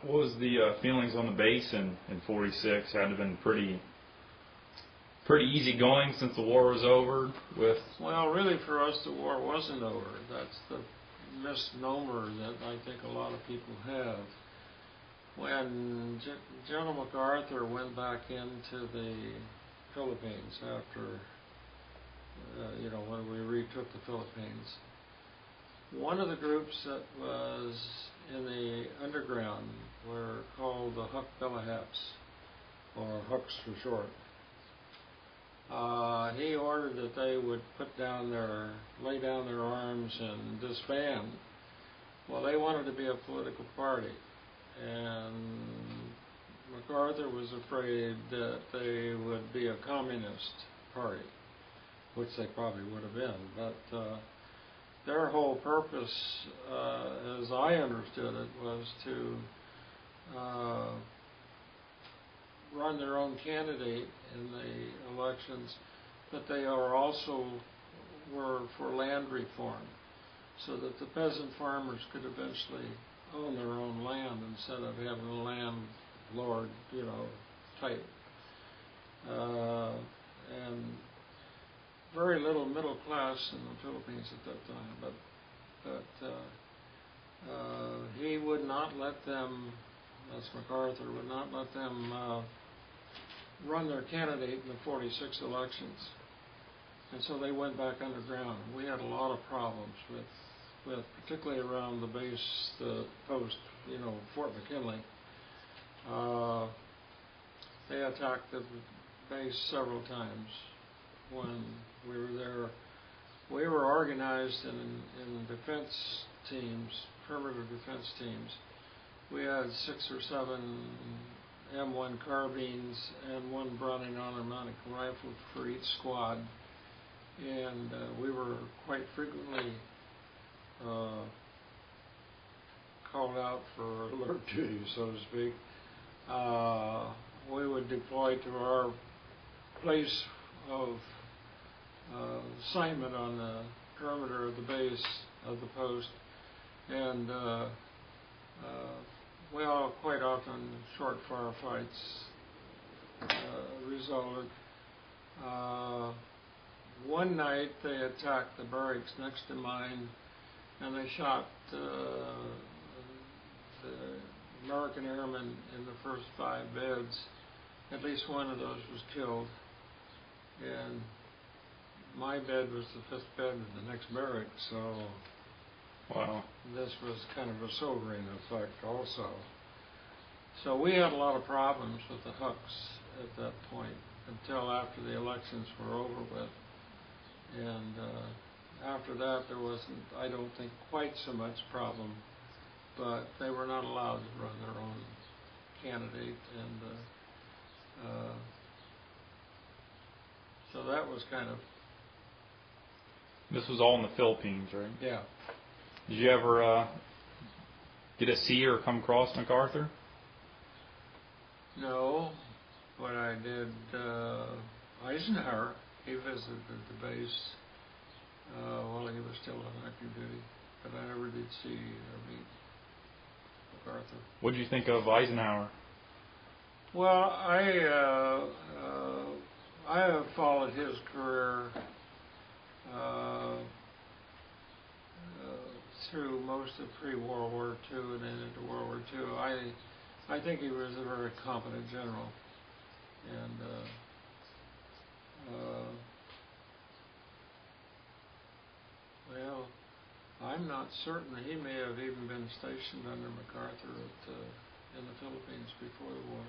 What was the feelings on the base in '46? Had to have been pretty easy going since the war was over. Well, really, for us, the war wasn't over. That's the misnomer that I think a lot of people have. When General MacArthur went back into the Philippines after, when we retook the Philippines, one of the groups that was in the underground were called the Huck Bellahaps, or Hucks for short. He ordered that they would lay down their arms and disband. Well, they wanted to be a political party, and MacArthur was afraid that they would be a communist party, which they probably would have been. But their whole purpose, as I understood it, was to run their own candidate in the elections, but they also were for land reform, so that the peasant farmers could eventually own their own land instead of having a landlord, type. And very little middle class in the Philippines at that time, but he would not let them, that's MacArthur, would not let them run their candidate in the '46 elections. And so they went back underground. We had a lot of problems with particularly around the base, the post, Fort McKinley. They attacked the base several times when we were there. We were organized in defense teams, perimeter defense teams. We had 6 or 7 M1 carbines and 1 Browning automatic rifle for each squad, and we were quite frequently called out for alert duty, so to speak. We would deploy to our place of assignment on the perimeter of the base of the post, and quite often short firefights resulted. One night they attacked the barracks next to mine, and they shot the American airmen in the first 5 beds. At least one of those was killed, and my bed was the 5th bed in the next barrack, so wow, this was kind of a sobering effect also. So we had a lot of problems with the Hucks at that point until after the elections were over with. And after that, there wasn't, I don't think, quite so much problem, but they were not allowed to run their own candidate, and so that was kind of... This was all in the Philippines, right? Yeah. Did you ever get to see or come across MacArthur? No, but I did Eisenhower. He visited the base while he was still on active duty, but I never did see or meet MacArthur. What did you think of Eisenhower? Well, I have followed his career through most of pre-World War II and then into World War II. I think he was a very competent general, and well, I'm not certain. He may have even been stationed under MacArthur in the Philippines before the war.